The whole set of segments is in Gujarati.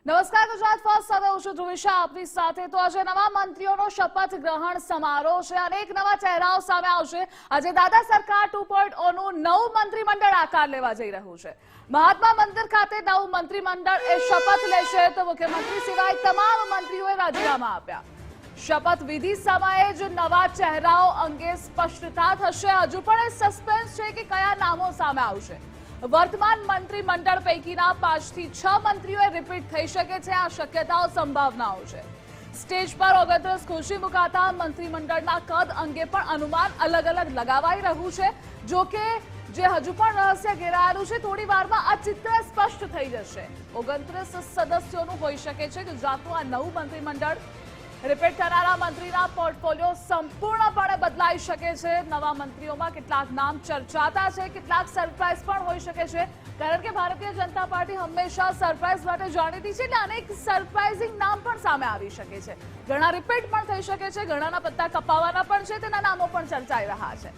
નમસ્કાર ગુજરાત ફર્સ્ટ સાથે હું છું ધ્રુવિશા આપની સાથે। તો આજે નવા મંત્રીઓનો શપથ ગ્રહણ સમારોહ છે। અનેક નવા ચહેરાઓ સામે આવશે। આજે દાદા સરકાર 2.0 નું નવું મંત્રીમંડળ આકાર લેવા જઈ રહ્યું છે। મહાત્મા મંદિર ખાતે નવું મંત્રીમંડળ એ શપથ લેશે તો મુખ્યમંત્રી સિવાય તમામ મંત્રીઓએ રાજીનામા આપ્યા। શપથ વિધિ સમયે જ નવા ચહેરાઓ અંગે સ્પષ્ટતા થશે। હજુ પણ એ સસ્પેન્સ છે કે કયા નામો સામે આવશે। વર્તમાન મંત્રીમંડળ પૈકીના 5 થી 6 મંત્રીઓ રિપીટ થઈ શકે છે। આ શક્યતાઓ સંભાવનાઓ છે। સ્ટેજ પર 29 ખુરશી મુકાતા મંત્રીમંડળના કદ અંગે પણ અનુમાન અલગ અલગ લગાવાઈ રહ્યું છે। જો કે જે હજુ પણ રહસ્ય ઘેરાયેલું છે, થોડી વારમાં આ ચિત્ર સ્પષ્ટ થઈ જશે। 29 સદસ્યોનું હોઈ શકે છે ગુજરાતનું આ નવું મંત્રીમંડળ। રિપીટ થનારા મંત્રીના પોર્ટફોલિયો સંપૂર્ણપણે બદલાઈ શકે છે। નવા મંત્રીઓમાં કેટલાક નામ ચર્ચાતા છે, કેટલાક સરપ્રાઇઝ પણ હોઈ શકે છે, કારણ કે ભારતીય જનતા પાર્ટી હંમેશા સરપ્રાઇઝ માટે જાણીતી છે। એટલે અનેક સરપ્રાઇઝિંગ નામ પણ સામે આવી શકે છે। ઘણા રિપીટ પણ થઈ શકે છે, ઘણાના પત્તા કપાવાના પણ છે, તેના નામો પણ ચર્ચાઈ રહ્યા છે।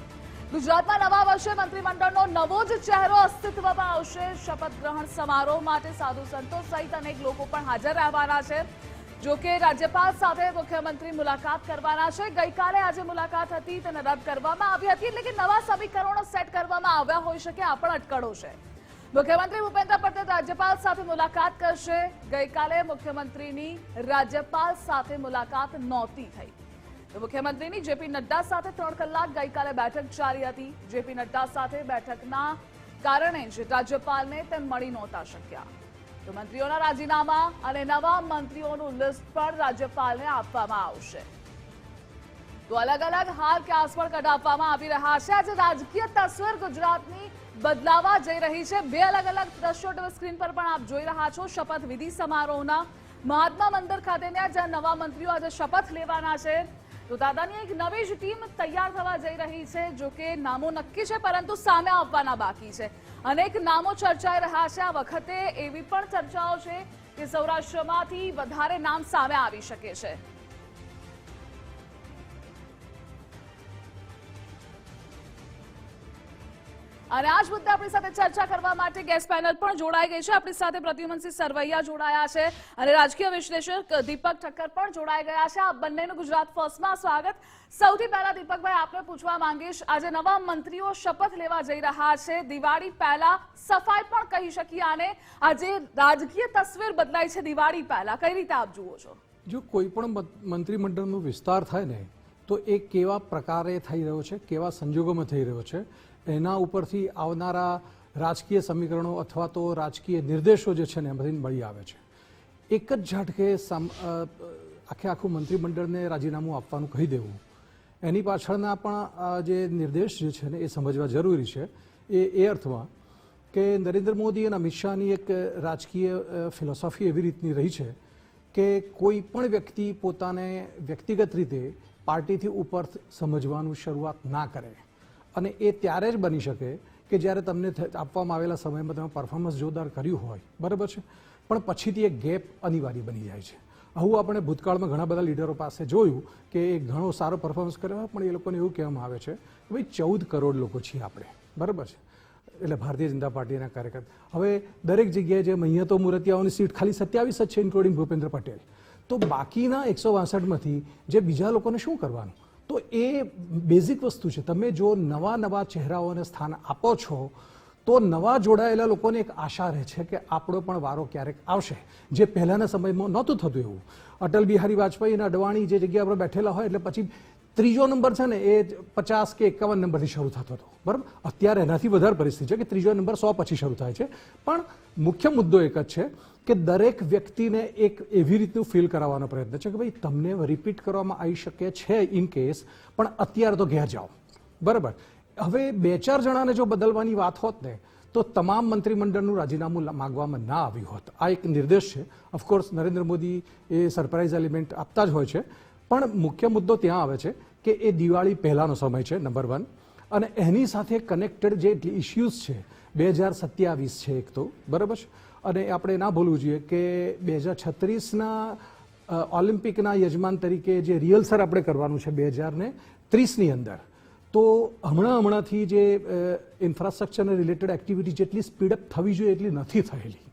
ગુજરાતમાં નવા વર્ષે મંત્રીમંડળનો નવો જ ચહેરો અસ્તિત્વમાં આવશે। શપથ ગ્રહણ સમારોહ માટે સાધુ સંતો સહિત અનેક લોકો પણ હાજર રહેવાના છે। જો કે રાજ્યપાલ સાથે મુખ્યમંત્રી મુલાકાત કરવાના છે। ગઈકાલે આજે મુલાકાત હતી, તેને રદ કરવામાં આવી હતી, એટલે કે નવા સમીકરણો સેટ કરવામાં આવ્યા હોઈ શકે, આ પણ અટકળો છે। મુખ્યમંત્રી ભૂપેન્દ્ર પટેલ રાજ્યપાલ સાથે મુલાકાત કરશે। ગઈકાલે મુખ્યમંત્રીની રાજ્યપાલ સાથે મુલાકાત નહોતી થઈ। તો મુખ્યમંત્રીની જેપી નડ્ડા સાથે 3 કલાક ગઈકાલે બેઠક ચાલી હતી। જેપી નડ્ડા સાથે બેઠકના કારણે જ રાજ્યપાલને તે મળી નહોતા શક્યા। તો મંત્રીઓના રાજીનામા અને નવા મંત્રીઓનું લિસ્ટ પણ રાજ્યપાલને આપવામાં આવશે। તો અલગ અલગ હાલ ક્યાસ પણ કઢાવવામાં આવી રહ્યા છે। આજે રાજકીય તસવીર ગુજરાતની બદલાવા જઈ રહી છે। 2 અલગ અલગ દ્રશ્યો ટીવી સ્ક્રીન પર પણ આપ જોઈ રહ્યા છો। શપથ વિધિ સમારોહના મહાત્મા મંદિર ખાતેના જ્યાં નવા મંત્રીઓ આજે શપથ લેવાના છે, તો દાદાની એક નવી જ ટીમ તૈયાર થવા જઈ રહી છે। જો કે નામો નક્કી છે, પરંતુ સામે આવવાના બાકી છે। અનેક નામો ચર્ચાઈ રહ્યા છે। આ વખતે એવી પણ ચર્ચાઓ છે કે સૌરાષ્ટ્રમાંથી વધારે નામ સામે આવી શકે છે। અને આ જ મુદ્દે આપણી સાથે ચર્ચા કરવા માટે ગેસ્ટ પેનલ પણ જોડાઈ ગઈ છે। આપણી સાથે પ્રદ્યુમનસિંહ સરવૈયા જોડાયા છે અને રાજકીય વિશ્લેષક દીપક ઠક્કર પણ જોડાઈ ગયા છે। આ બંનેનું ગુજરાત ફર્સ્ટમાં સ્વાગત। સૌથી પહેલા દીપકભાઈ, આપને પૂછવા માંગીશ, આજે નવા મંત્રીઓ શપથ લેવા જઈ રહ્યા છે। દિવાળી પહેલા સફાઈ પણ કહી શકીએ આને। આજે રાજકીય તસવીર બદલાઈ છે દિવાળી પહેલા, કઈ રીતે આપ જુઓ છો? જો કોઈ પણ મંત્રીમંડળનો વિસ્તાર થાય ને, તો એ કેવા પ્રકારે થઈ રહ્યો છે, કેવા સંજોગોમાં થઈ રહ્યો છે, એના ઉપરથી આવનારા રાજકીય સમીકરણો અથવા તો રાજકીય નિર્દેશો જે છે ને એમાંથી મળી આવે છે। એક જ ઝાટકે આખું મંત્રીમંડળને રાજીનામું આપવાનું કહી દેવું, એની પાછળના પણ જે નિર્દેશ જે છે ને એ સમજવા જરૂરી છે। એ અર્થમાં કે નરેન્દ્ર મોદી અને અમિત શાહની એક રાજકીય ફિલોસોફી એવી રીતની રહી છે કે કોઈ પણ વ્યક્તિ પોતાને વ્યક્તિગત રીતે પાર્ટીથી ઉપર સમજવાનું શરૂઆત ના કરે, અને એ ત્યારે જ બની શકે કે જ્યારે તમને આપવામાં આવેલા સમયમાં તમે પરફોર્મન્સ જોરદાર કર્યું હોય, બરાબર છે, પણ પછીથી એક ગેપ અનિવાર્ય બની જાય છે। આવું આપણે ભૂતકાળમાં ઘણા બધા લીડરો પાસે જોયું કે એ ઘણો સારો પરફોર્મન્સ કર્યો હોય, પણ એ લોકોને એવું કહેવામાં આવે છે કે ભાઈ 14 કરોડ લોકો છીએ આપણે, બરાબર છે, એટલે ભારતીય જનતા પાર્ટીના કાર્યકર્તા। હવે દરેક જગ્યાએ જે મહિયતો મૂર્તિયાઓની સીટ ખાલી 27 જ છે, ઇન્ક્લુડિંગ ભૂપેન્દ્ર પટેલ। તો બાકીના 162માંથી જે બીજા લોકોને શું કરવાનું? તો એ બેઝિક વસ્તુ છે। તમે જો નવા ચહેરાઓને સ્થાન આપો છો, તો નવા જોડાયેલા લોકોને એક આશા રહે છે કે આપણો પણ વારો ક્યારેક આવશે, જે પહેલાંના સમયમાં નહોતું થતું એવું। અટલ બિહારી વાજપેયી અને અડવાણી જે જગ્યા પર બેઠેલા હોય, એટલે પછી 3જો નંબર છે ને એ 50 કે 51 નંબરથી શરૂ થતો હતો, બરાબર। અત્યારે એનાથી વધારે પરિસ્થિતિ છે કે 3જો નંબર 100 પછી શરૂ થાય છે। પણ મુખ્ય મુદ્દો એક જ છે કે દરેક વ્યક્તિને એક એવી રીતનું ફીલ કરાવવાનો પ્રયત્ન છે કે ભાઈ તમને રિપીટ કરવામાં આવી શકે છે ઇન કેસ, પણ અત્યારે તો ઘેર જાઓ, બરાબર। હવે 2-4 જણાને જો બદલવાની વાત હોત ને, તો તમામ મંત્રીમંડળનું રાજીનામું માંગવામાં ના આવ્યું હોત। આ એક નિર્દેશ છે। ઓફકોર્સ નરેન્દ્ર મોદી એ સરપ્રાઇઝ એલિમેન્ટ આપતા જ હોય છે, પણ મુખ્ય મુદ્દો ત્યાં આવે છે કે એ દિવાળી પહેલાંનો સમય છે, નંબર 1, અને એની સાથે કનેક્ટેડ જે ઇસ્યુઝ છે 2027 છે એક તો, બરાબર છે, અને આપણે ના ભૂલવું જોઈએ કે 2036ના ઓલિમ્પિકના યજમાન તરીકે જે રિહર્સલ આપણે કરવાનું છે 2030ની અંદર, તો હમણાંથી જે ઇન્ફ્રાસ્ટ્રક્ચરને રિલેટેડ એક્ટિવિટી જેટલી સ્પીડઅપ થવી જોઈએ એટલી નથી થયેલી।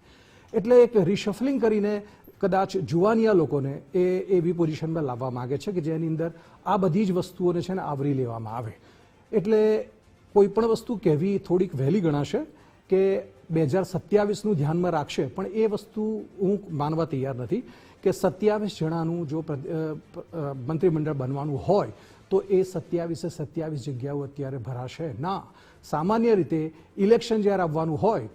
એટલે એક રિશફલિંગ કરીને કદાચ જુવાનિયા લોકોને એ એવી પોઝિશનમાં લાવવા માંગે છે કે જેની અંદર આ બધી જ વસ્તુઓને છે ને આવરી લેવામાં આવે. એટલે કોઈ પણ વસ્તુ કહેવી થોડીક વહેલી ગણાશે કે 2027નું ધ્યાનમાં રાખશે, પણ એ વસ્તુ હું માનવા તૈયાર નથી કે 27 જણાનું જો મંત્રીમંડળ બનવાનું હોય તો એ 27 જગ્યાઓ અત્યારે ભરાશે ના. સામાન્ય રીતે ઇલેક્શન જ્યારે આવવાનું હોય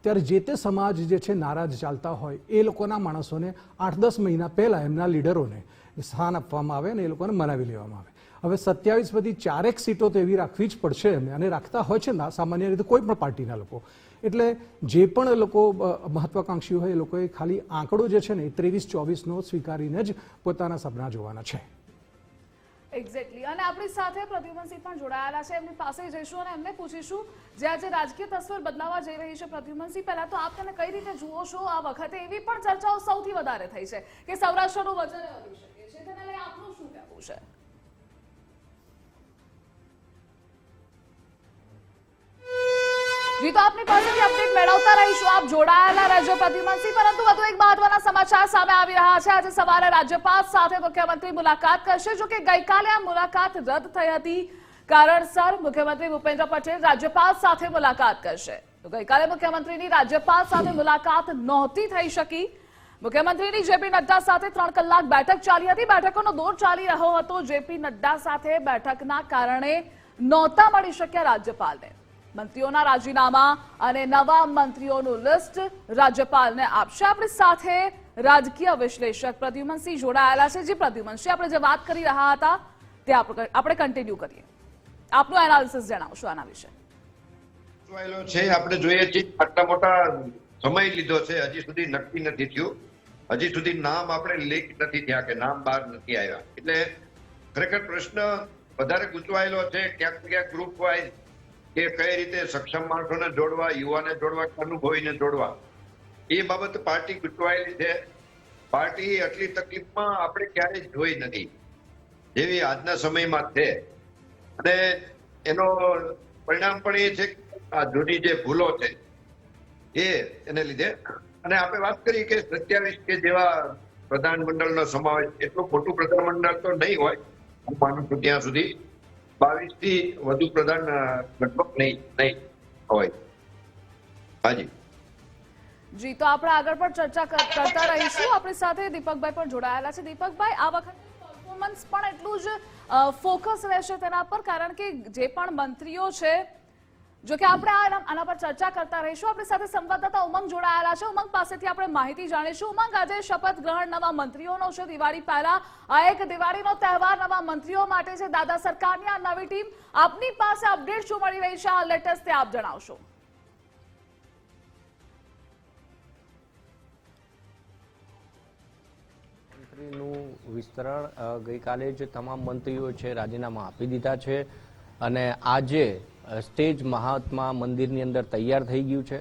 ત્યારે જે તે સમાજ જે છે નારાજ ચાલતા હોય એ લોકોના માણસોને 8-10 મહિના પહેલાં એમના લીડરોને સ્થાન આપવામાં આવે અને એ લોકોને મનાવી લેવામાં આવે. હવે 27 બધી 4 સીટો તો એવી રાખવી જ પડશે એમને, અને રાખતા હોય છે સામાન્ય રીતે કોઈ પણ પાર્ટીના લોકો. એટલે જે પણ લોકો મહત્વાકાંક્ષી હોય એ લોકોએ ખાલી આંકડો જે છે ને 23-24નો સ્વીકારીને જ પોતાના સપના જોવાના છે. એક્ઝેક્ટલી. અને આપણી સાથે પ્રદ્યુમનસિંહ પણ જોડાયેલા છે, એમની પાસે જઈશું અને એમને પૂછીશું જે આજે રાજકીય તસવીર બદલાવા જઈ રહી છે. પ્રદ્યુમનસિંહ, પહેલા તો આપ તેને કઈ રીતે જુઓ છો? આ વખતે એવી પણ ચર્ચાઓ સૌથી વધારે થઈ છે કે સૌરાષ્ટ્રનું વજન વધી શકે છે, તેને લઈ આપનું શું કહેવું છે? જી, તો આપની પાસેથી અપડેટ મેળવતા રહીશું. આપ જોડાયેલા રહેજો પ્રદ્યુમનસિંહ. પરંતુ વધુ એક મહત્વના સમાચાર સામે આવી રહ્યા છે. આજે સવારે રાજ્યપાલ સાથે મુખ્યમંત્રી મુલાકાત કરશે. જો કે ગઈકાલે આ મુલાકાત રદ થઈ હતી. કારણસર મુખ્યમંત્રી ભૂપેન્દ્ર પટેલ રાજ્યપાલ સાથે મુલાકાત કરશે. તો ગઈકાલે મુખ્યમંત્રીની રાજ્યપાલ સાથે મુલાકાત નહોતી થઈ શકી. મુખ્યમંત્રીની જેપી નડ્ડા સાથે 3 કલાક બેઠક ચાલી હતી. બેઠકોનો દોર ચાલી રહ્યો હતો. જેપી નડ્ડા સાથે બેઠકના કારણે નહોતા મળી શક્યા રાજ્યપાલને. મંત્રીઓના રાજીનામા અને નવા મંત્રીઓનું લિસ્ટ રાજ્યપાલને આપશે. આપણી સાથે રાજકીય વિશ્લેષક પ્રદ્યુમનસિંહ જોડાયેલા છે. જે પ્રદ્યુમનસિંહ, આપણે જે વાત કરી રહ્યા હતા તે આપણે કન્ટિન્યુ કરીએ. આપનું એનાલિસિસ જણાવશો આના વિશે? છે આપણે જોઈએ છીએ આટલા મોટા સમય લીધો છે, હજી સુધી નક્કી નથી થયું. હજી સુધી નામ આપણે લીક નથી થયા કે નામ બહાર નથી આવ્યા. એટલે ખરેખર પ્રશ્ન વધારે ગૂંચવાયેલો છે. ક્યાંક ક્યાંક ગ્રુપ વાઇઝ કે કઈ રીતે સક્ષમ માણસોને જોડવા, યુવાને જોડવા, અનુભવીને જોડવા, એ બાબત પાર્ટી ગૂંચવાયેલી છે. પાર્ટી આટલી તકલીફમાં આપણે ક્યારેય જોઈ નથી જેવી આજના સમયમાં છે. અને એનો પરિણામ પણ એ છે કે આ જૂની જે ભૂલો છે એને લીધે. અને આપણે વાત કરી કે 27 કે જેવા પ્રધાનમંડળનો સમાવેશ, એટલું મોટું પ્રધાનમંડળ તો નહીં હોય હું માનું છું ત્યાં સુધી. 22 થી વધુ પ્રધાન લગભગ નહીં હોય. હાજી જી, તો આપણે આગળ પણ ચર્ચા કરતા રહીશું. આપણી સાથે દીપકભાઈ પણ જોડાયેલા છે. દીપકભાઈ, આ વખતે પરફોર્મન્સ પણ એટલું જ ફોકસ રહેશે તેના પર, કારણ કે જે પણ મંત્રીઓ છે, જો કે આપણે આના પર ચર્ચા કરતા રહીશું. આપણી સાથે સંવાદદાતા ઉમંગ જોડાયેલા છે. ઉમંગ પાસેથી આપણે માહિતી જાણીશું. ઉમંગ, આજે શપથ ગ્રહણ નવા મંત્રીઓનો છે. દિવાળી પહેલા આ એક દિવાળીનો તહેવાર નવા મંત્રીઓ માટે છે. દાદા સરકારની આ નવી ટીમ, આપની પાસે અપડેટ શું મળી રહી છે આ લેટેસ્ટ તે આપ જણાવશો? મંત્રીનું વિસ્તરણ ગઈકાલે જ તમામ મંત્રીઓ છે રાજીનામા આપી દીધા છે અને આજે સ્ટેજ મહાત્મા મંદિરની અંદર તૈયાર થઈ ગયું છે.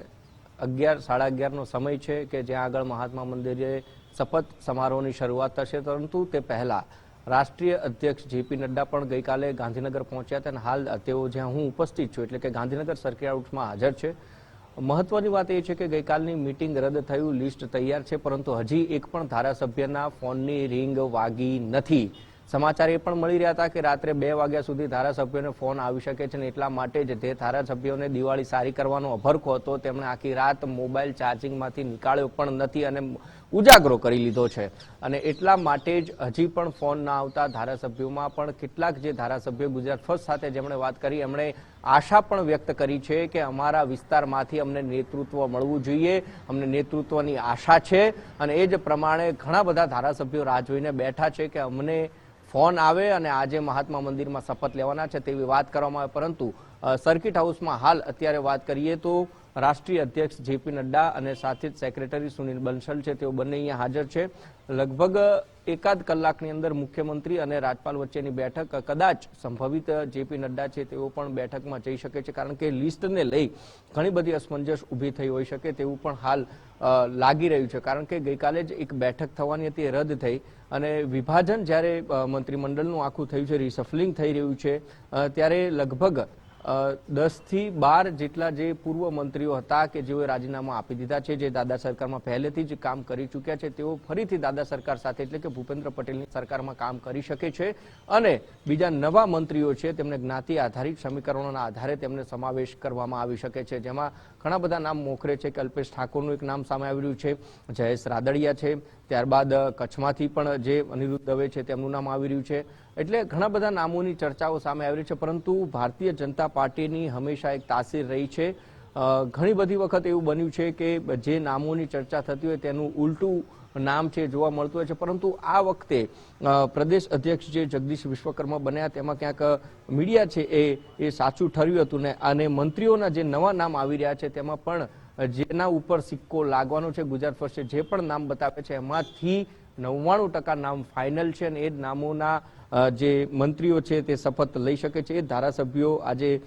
11-11:30નો સમય છે કે જ્યાં આગળ મહાત્મા મંદિરે શપથ સમારોહની શરૂઆત થશે. પરંતુ તે પહેલા રાષ્ટ્રીય અધ્યક્ષ જેપી નડ્ડા પણ ગઈકાલે ગાંધીનગર પહોંચ્યા હતા અને હાલ તેઓ જ્યાં હું ઉપસ્થિત છું એટલે કે ગાંધીનગર સર્કિટ હાઉસમાં હાજર છે. મહત્વની વાત એ છે કે ગઈકાલની મીટિંગ રદ થયું, લિસ્ટ તૈયાર છે, પરંતુ હજી એક પણ ધારાસભ્યના ફોનની રિંગ વાગી નથી. સમાચાર એ પણ મળી રહ્યા હતા કે રાત્રે 2 વાગ્યા સુધી ધારાસભ્યોને ફોન આવી શકે છે અને એટલા માટે જ તે ધારાસભ્યોને દિવાળી સારી કરવાનો અભરખો હતો. તેમણે આખી રાત મોબાઈલ ચાર્જિંગમાંથી નીકાળ્યો પણ નથી અને ઉજાગરો કરી લીધો છે. અને એટલા માટે જ હજી પણ ફોન ના આવતા ધારાસભ્યોમાં પણ કેટલાક જે ધારાસભ્યો ગુજરાત ફર્સ્ટ સાથે જેમણે વાત કરી એમણે આશા પણ વ્યક્ત કરી છે કે અમારા વિસ્તારમાંથી અમને નેતૃત્વ મળવું જોઈએ, અમને નેતૃત્વની આશા છે. અને એ જ પ્રમાણે ઘણા બધા ધારાસભ્યો રાહ જોઈને બેઠા છે કે અમને ફોન આવે અને આજે મહાત્મા મંદિરમાં શપથ લેવાના છે તેવી વાત કરવામાં આવે. પરંતુ સર્કિટ હાઉસમાં હાલ અત્યારે વાત કરીએ તો રાષ્ટ્રીય અધ્યક્ષ જેપી નડ્ડા અને સાથે જ સેક્રેટરી સુનિલ બંસલ છે, તેઓ બંને અહીંયા હાજર છે. લગભગ 1 કલાકની અંદર મુખ્યમંત્રી અને રાજ્યપાલ વચ્ચેની બેઠક, કદાચ સંભવિત જેપી નડ્ડા છે તેઓ પણ બેઠકમાં જઈ શકે છે, કારણ કે લિસ્ટને લઈ ઘણી બધી અસમંજસ ઊભી થઈ હોઈ શકે તેવું પણ હાલ લાગી રહ્યું છે. કારણ કે ગઈકાલે જ એક બેઠક થવાની હતી, એ રદ થઈ અને વિભાજન જ્યારે મંત્રીમંડળનું આખું થયું છે, રિસફલિંગ થઈ રહ્યું છે, ત્યારે લગભગ 10 થી 12 જેટલા જે પૂર્વ મંત્રીઓ હતા કે જેઓએ રાજીનામા આપી દીધા છે, જે દાદા સરકારમાં પહેલેથી જ કામ કરી ચૂક્યા છે, તેઓ ફરીથી દાદા સરકાર સાથે એટલે કે ભૂપેન્દ્ર પટેલની સરકારમાં કામ કરી શકે છે અને બીજા નવા મંત્રીઓ છે તેમને જ્ઞાતિ આધારિત સમીકરણોના આધારે તેમને સમાવેશ કરવામાં આવી શકે છે, જેમાં ઘણા બધા નામ મોખરે છે કે અલ્પેશ ઠાકોરનું એક નામ સામે આવી રહ્યું છે, જયેશ રાદડિયા છે, ત્યારબાદ કચ્છમાંથી પણ જે અનિરુદ્ધ દવે છે તેમનું નામ આવી રહ્યું છે. એટલે ઘણા બધા નામોની ચર્ચાઓ સામે આવી રહી છે, પરંતુ ભારતીય જનતા પાર્ટીની હંમેશા એક તાસીર રહી છે. ઘણી બધી વખત એવું બન્યું છે કે જે નામોની ચર્ચા થતી હોય તેનું ઉલટું નામ છે જોવા મળતું હોય છે, પરંતુ આ વખતે પ્રદેશ અધ્યક્ષ જે જગદીશ વિશ્વકર્મા બન્યા તેમાં ક્યાંક મીડિયા છે એ સાચું ઠર્યું હતું ને, અને મંત્રીઓના જે નવા નામ આવી રહ્યા છે તેમાં પણ જેના ઉપર સિક્કો લાગવાનો છે, ગુજરાત ફર્સ્ટે જે પણ નામ બતાવે છે એમાંથી 99% નામ ફાઇનલ છે અને એ જ નામોના જે મંત્રીઓ છે તે શપથ લઈ શકે છે. એ ધારાસભ્યો આજે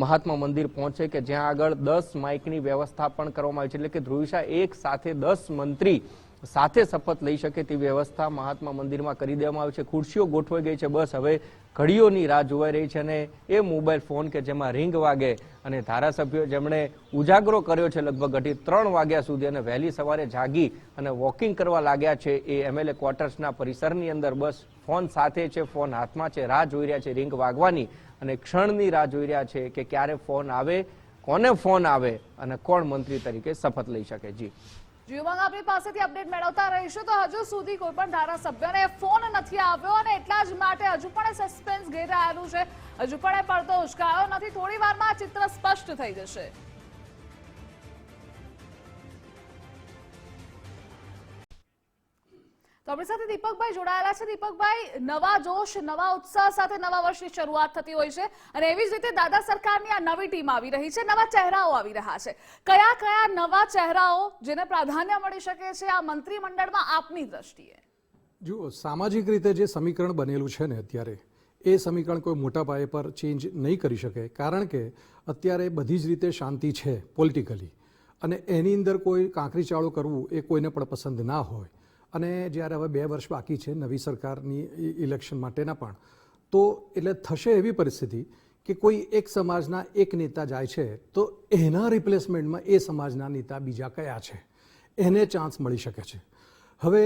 મહાત્મા મંદિર પહોંચે કે જ્યાં આગળ 10 માઇકની વ્યવસ્થા પણ કરવામાં આવી છે, એટલે કે ધ્રુવિશા એક સાથે 10 મંત્રી સાથે શપથ લઈ શકે તેવી વ્યવસ્થા મહાત્મા મંદિરમાં કરી દેવામાં આવી છે. ખુરશીઓ ગોઠવાઈ ગઈ છે, બસ હવે ઘડીઓની રાહ જોવાઈ રહી છે અને એ મોબાઈલ ફોન કે જેમાં રિંગ વાગે અને ધારાસભ્યો જેમણે ઉજાગરો કર્યો છે લગભગ અઢી 3 વાગ્યા સુધી અને વહેલી સવારે જાગી અને વોકિંગ કરવા લાગ્યા છે એ MLA ક્વાર્ટર્સના પરિસરની અંદર, બસ ફોન સાથે છે, ફોન હાથમાં છે, રાહ જોઈ રહ્યા છે રિંગ વાગવાની અને ક્ષણની રાહ જોઈ રહ્યા છે કે ક્યારે ફોન આવે, કોને ફોન આવે અને કોણ મંત્રી તરીકે શપથ લઈ શકે. જી જીવંગ આપણી પાસેથી અપડેટ મેળવતા રહીશું. તો હજુ સુધી કોઈ પણ ધારાસભ્યને ફોન નથી આવ્યો અને એટલા જ માટે હજુ પણ સસ્પેન્સ ઘેરાયેલું છે, હજુ પણ એ પડતો ઉચકાયો નથી. થોડી વારમાં આ ચિત્ર સ્પષ્ટ થઈ જશે. તો આપણી સાથે દીપકભાઈ જોડાયેલા છે. દીપકભાઈ, નવા જોશ, નવા ઉત્સાહ સાથે નવા વર્ષની શરૂઆત થતી હોય છે અને એવી જ રીતે દાદા સરકારની આ નવી ટીમ આવી રહી છે, નવા ચહેરાઓ આવી રહ્યા છે. કયા કયા નવા ચહેરાઓ જેને પ્રાધાન્ય મળી શકે છે આ મંત્રીમંડળમાં આપની દ્રષ્ટિએ? જુઓ, સામાજિક રીતે જે સમીકરણ બનેલું છે ને અત્યારે, એ સમીકરણ કોઈ મોટા પાયે પર ચેન્જ નહીં કરી શકે, કારણ કે અત્યારે બધી જ રીતે શાંતિ છે પોલિટિકલી અને એની અંદર કોઈ કાંકરી ચાળો કરવું એ કોઈને પણ પસંદ ના હોય. અને જ્યારે હવે 2 વર્ષ બાકી છે નવી સરકારની ઇલેક્શન માટેના પણ, તો એટલે થશે એવી પરિસ્થિતિ કે કોઈ એક સમાજના એક નેતા જાય છે તો એના રિપ્લેસમેન્ટમાં એ સમાજના નેતા બીજા કયા છે એને ચાન્સ મળી શકે છે. હવે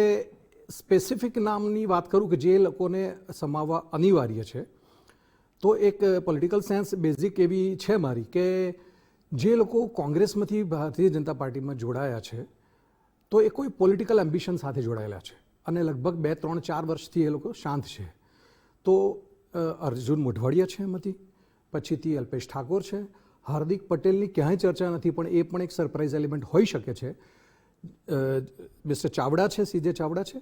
સ્પેસિફિક નામની વાત કરું કે જે લોકોને સમાવવા અનિવાર્ય છે, તો એક પોલિટિકલ સેન્સ બેઝિક એવી છે મારી કે જે લોકો કોંગ્રેસમાંથી ભારતીય જનતા પાર્ટીમાં જોડાયા છે તો એ કોઈ પોલિટિકલ એમ્બિશન સાથે જોડાયેલા છે અને લગભગ 2, 3, 4 વર્ષથી એ લોકો શાંત છે. તો અર્જુન મોઢવાડિયા છે એમાંથી, પછીથી અલ્પેશ ઠાકોર છે, હાર્દિક પટેલની ક્યાંય ચર્ચા નથી પણ એ પણ એક સરપ્રાઇઝ એલિમેન્ટ હોઈ શકે છે, મિસ્ટર ચાવડા છે, સીજે ચાવડા છે,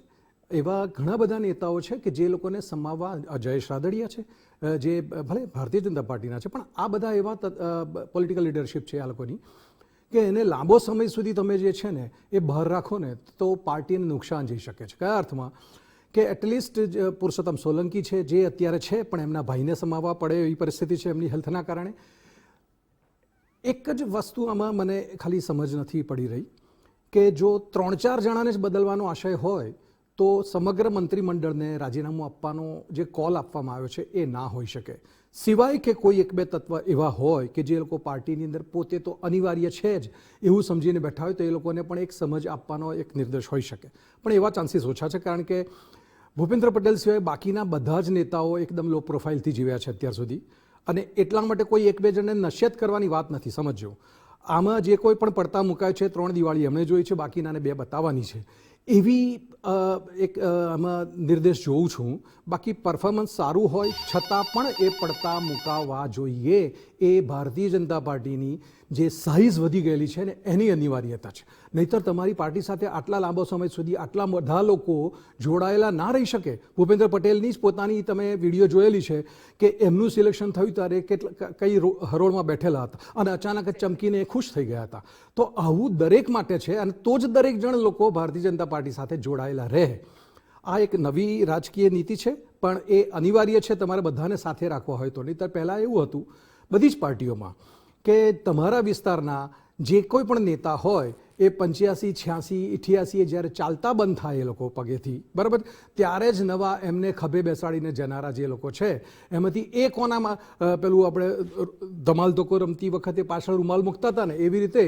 એવા ઘણા બધા નેતાઓ છે કે જે લોકોને સમાવવા, જયેશ રાદડિયા છે જે ભલે ભારતીય જનતા પાર્ટીના છે પણ આ બધા એવા પોલિટિકલ લીડરશિપ છે આ લોકોની કે એને લાંબો સમય સુધી તમે જે છે ને એ બહાર રાખો ને તો પાર્ટીને નુકસાન જઈ શકે છે. કયા અર્થમાં કે એટલીસ્ટ પુરુષોત્તમ સોલંકી છે જે અત્યારે છે પણ એમના ભાઈને સમાવવા પડે એવી પરિસ્થિતિ છે એમની હેલ્થના કારણે. એક જ વસ્તુ આમાં મને ખાલી સમજ નથી પડી રહી કે જો 3-4 જણાને જ બદલવાનો આશય હોય તો સમગ્ર મંત્રીમંડળને રાજીનામું આપવાનો જે કોલ આપવામાં આવ્યો છે એ ના હોઈ શકે, સિવાય કે કોઈ 1-2 તત્વ એવા હોય કે જે લોકો પાર્ટીની અંદર પોતે તો અનિવાર્ય છે જ એવું સમજીને બેઠા હોય તો એ લોકોને પણ એક સમજ આપવાનો એક નિર્દેશ હોઈ શકે. પણ એવા ચાન્સીસ ઓછા છે કારણ કે ભૂપેન્દ્ર પટેલ સિવાય બાકીના બધા જ નેતાઓ એકદમ લો પ્રોફાઇલથી જીવ્યા છે અત્યાર સુધી અને એટલા માટે કોઈ 1-2 જણને નશ્યત કરવાની વાત નથી. સમજો, આમાં જે કોઈ પણ પડતા મુકાય છે 3 દિવાળી એમણે જોઈ છે, બાકીનાને 2 બતાવવાની છે એવી એક આમાં નિર્દેશ જોઉં છું. બાકી પરફોર્મન્સ સારું હોય છતાં પણ એ પડતા મુકાવવા જોઈએ, એ ભારતીય જનતા પાર્ટીની જે સાઇઝ વધી ગયેલી છે ને એની અનિવાર્યતા છે. નહીંતર તમારી પાર્ટી સાથે આટલા લાંબો સમય સુધી આટલા બધા લોકો જોડાયેલા ના રહી શકે. ભૂપેન્દ્ર પટેલની જ પોતાની તમે વિડીયો જોયેલી છે કે એમનું સિલેક્શન થયું ત્યારે કઈ હરોળમાં બેઠેલા હતા અને અચાનક જ ચમકીને એ ખુશ થઈ ગયા હતા. તો આવું દરેક માટે છે અને તો જ દરેક જણ લોકો ભારતીય જનતા પાર્ટી સાથે જોડાયેલા રહે. આ એક નવી રાજકીય નીતિ છે પણ એ અનિવાર્ય છે તમારે બધાને સાથે રાખવા હોય તો. નહીંતર પહેલાં એવું હતું બધી જ પાર્ટીઓમાં કે તમારા વિસ્તારના જે કોઈ પણ નેતા હોય એ 85, 86, 88 જ્યારે ચાલતા બંધ થાય એ લોકો પગેથી, બરાબર, ત્યારે જ નવા એમને ખભે બેસાડીને જનારા જે લોકો છે એમાંથી એ કોનામાં પેલું આપણે ધમાલ ધોકો રમતી વખતે પાછળ રૂમાલ મૂકતા હતા ને, એવી રીતે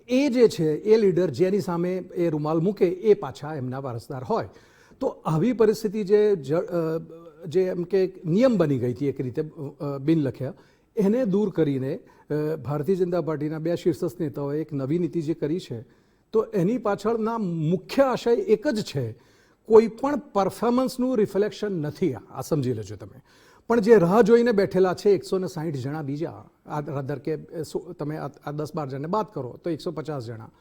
એ જે છે એ લીડર જેની સામે એ રૂમાલ મૂકે એ પાછા એમના વારસદાર હોય. તો આવી પરિસ્થિતિ જે એમ કે નિયમ બની ગઈ હતી એક રીતે બિન લખ્યા, એને દૂર કરીને ભારતીય જનતા પાર્ટીના 2 શીર્ષસ્થ નેતાઓએ એક નવી નીતિ જે કરી છે, તો એની પાછળના મુખ્ય આશય એક જ છે, કોઈ પણ પરફોર્મન્સનું રિફ્લેક્શન નથી. આ સમજી લેજો તમે. પણ જે રાહ જોઈને બેઠેલા છે 160 જણા બીજા, રાધર કે તમે આ 10-12 જણને બાદ કરો તો 150 જણા,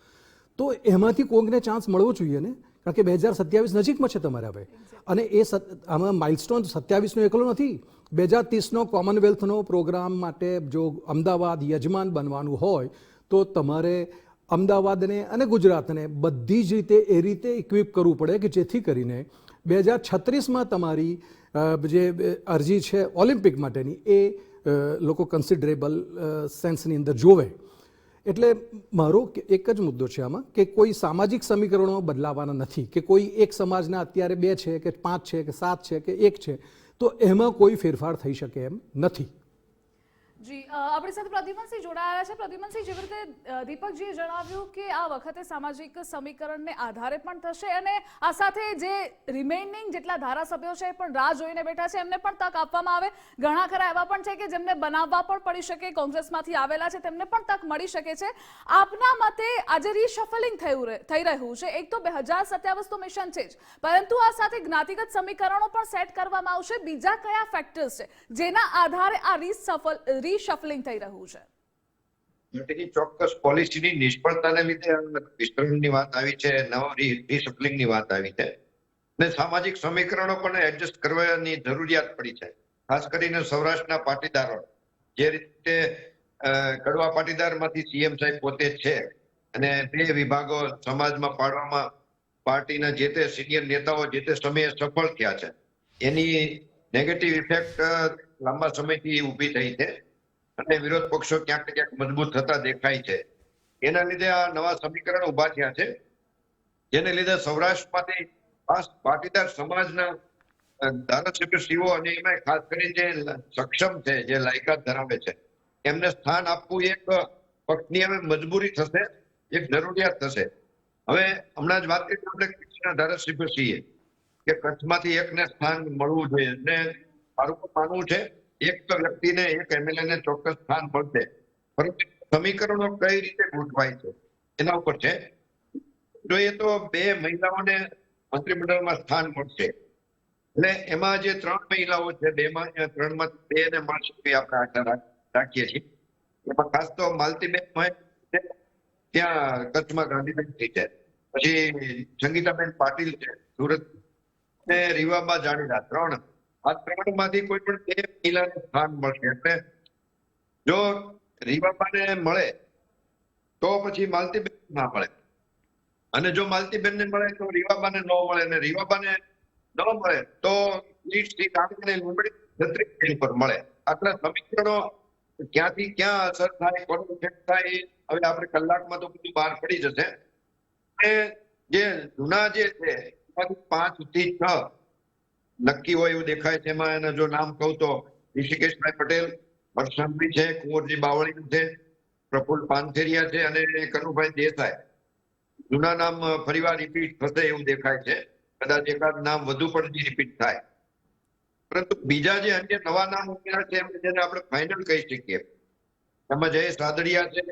તો એમાંથી કોઈકને ચાન્સ મળવો જોઈએ ને, કારણ કે 2027 નજીકમાં છે તમારે હવે. અને એ આમાં માઇલસ્ટોન 27નો એકલો નથી. 2030નો કોમનવેલ્થનો પ્રોગ્રામ માટે જો અમદાવાદ યજમાન બનવાનું હોય તો તમારે અમદાવાદને અને ગુજરાતને બધી જ રીતે એ રીતે ઇક્વિપ કરવું પડે કે જેથી કરીને 2036માં તમારી જે અરજી છે ઓલિમ્પિક માટેની એ લોકો કન્સિડરેબલ સેન્સની અંદર જોવે. એટલે મારો એક જ મુદ્દો છે આમાં કે કોઈ સામાજિક સમીકરણો બદલાવાના નથી, કે કોઈ એક સમાજના અત્યારે 2 છે કે 5 છે કે 7 છે કે 1 છે, તો એમાં કોઈ ફેરફાર થઈ શકે એમ નથી. જી, આપણી સાથે પ્રદ્યુમનસિંહ જોડાયા છે. પ્રદ્યુમનસિંહ, જેવી રીતે દીપકજીએ જણાવ્યું કે આ વખતે સામાજિક સમીકરણને આધારે પણ થશે અને આ સાથે જે રિમેઇનિંગ જેટલા ધારાસભ્યો છે એ પણ રાહ જોઈને બેઠા છે, એમને પણ તક આપવામાં આવે. ઘણા ખરા એવા પણ છે કે જેમને બનાવવા પણ પડી શકે, કોંગ્રેસમાંથી આવેલા છે તેમને પણ તક મળી શકે છે. આપના મતે આજે રીશફલિંગ થઈ રહ્યું છે. એક તો 2027 તો મિશન છે જ, પરંતુ આ સાથે જ્ઞાતિગત સમીકરણો પણ સેટ કરવામાં આવશે. બીજા કયા ફેક્ટર્સ છે જેના આધારે આ રીશફલિંગ થઈ રહ્યું છે? પાર્ટીની ચોક્કસ પોલિસીની નિષ્ફળતાને લીધે વિસ્તરણની વાત આવી છે, રીશફલિંગની વાત આવી છે, અને સામાજિક સમીકરણો પણ એડજસ્ટ કરવાની જરૂરિયાત પડી છે. ખાસ કરીને સૌરાષ્ટ્રના પાટીદારો, જે રીતે કડવા પાટીદારમાંથી સીએમ સાહેબ પોતે છે અને 2 વિભાગો સમાજમાં પાડવામાં પાર્ટીના જે તે સિનિયર નેતાઓ જે તે સમયે સફળ થયા છે, એની નેગેટિવ ઇફેક્ટ લાંબા સમયથી ઊભી થઈ છે અને વિરોધ પક્ષો ક્યાંક ને ક્યાંક મજબૂત થતા દેખાય છે. એના લીધે આ નવા સમીકરણ ઉભા થયા છે, જેને લીધે સૌરાષ્ટ્રમાંથી ખાસ પાટીદાર સમાજના ધારાસભ્યશ્રીઓ અને એમાં ખાસ કરીને જે સક્ષમ છે, જે લાયકાત ધરાવે છે, એમને સ્થાન આપવું એક પક્ષની હવે મજબૂરી થશે, એક જરૂરિયાત થશે. હવે હમણાં જ વાત કરી આપણે કચ્છના ધારાસભ્યશ્રીએ કે કચ્છમાંથી એકને સ્થાન મળવું જોઈએ, અને મારું પણ માનવું છે એક તો વ્યક્તિને, એક એમએલએ ચોક્કસ સ્થાન મળશે, પરંતુ સમીકરણો કઈ રીતે ગોઠવાય છે એના ઉપર છે. જોઈએ તો 2 મહિલાઓને મંત્રીમંડળમાં સ્થાન મળશે, એટલે એમાં જે 3 મહિલાઓ છે, 3માંથી 2ને મળશે એ આપણે આશા રાખીએ છીએ. એમાં ખાસ તો માલતીબેન ત્યાં કચ્છમાં ગાંધીનગરથી છે, પછી સંગીતાબેન પાટીલ છે સુરત, ને રીવાબા જાડેજા, 3. આ 3માંથી કોઈ પણ 2 મહિલાને સ્થાન મળશે. એટલે જો રીવાબાને મળે તો પછી માલતીબેન ના મળે, અને જો માલતીબેનને મળે તો રીવાબાને ન મળે, અને રીવાબાને ન મળે તો લીંબડી છત્રી પર મળે. આટલા સમીકરણો ક્યાંથી ક્યાં અસર થાય, કોનો ઇફેક્ટ થાય, હવે આપણે કલાકમાં તો બધું બહાર પડી જશે. જે જૂના જે છે 5 થી 6 નક્કી હોય એવું દેખાય છે. એમાં એના જો નામ કહું તો ઋષિકેશભાઈ પટેલ, હર્ષંભી છે, કુંવરજી બાવળી છે, પ્રફુલ્લ પાનસેરિયા છે અને કનુભાઈ દેસાઈ. જૂના નામ ફરીવાર રિપીટ થશે એવું દેખાય છે, કદાચ એકાદ નામ વધુ પણ રિપીટ થાય. પરંતુ બીજા જે અન્ય નવા નામ ઉમેર્યા છે જેને આપણે ફાઇનલ કહી શકીએ, એમાં જયેશ રાદડિયા છે,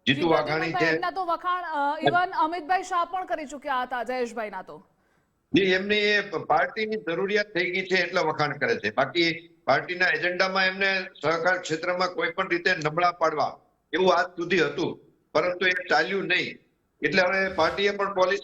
જીતુ વાઘાણી છે. એમના તો વખાણ ઇવન અમિતભાઈ શાહ પણ કરી ચૂક્યા હતા, જયેશભાઈના તો. જી, એમની એ પાર્ટીની જરૂરિયાત થઈ ગઈ છે એટલે વખાણ કરે છે. બાકી પાર્ટીના એજન્ડામાં એમને સહકાર ક્ષેત્રમાં કોઈ પણ રીતે નબળા પાડવા એવું આજ સુધી હતું, પરંતુ એ ચાલ્યું નહીં. એટલે હવે પાર્ટીએ પણ પોલિસી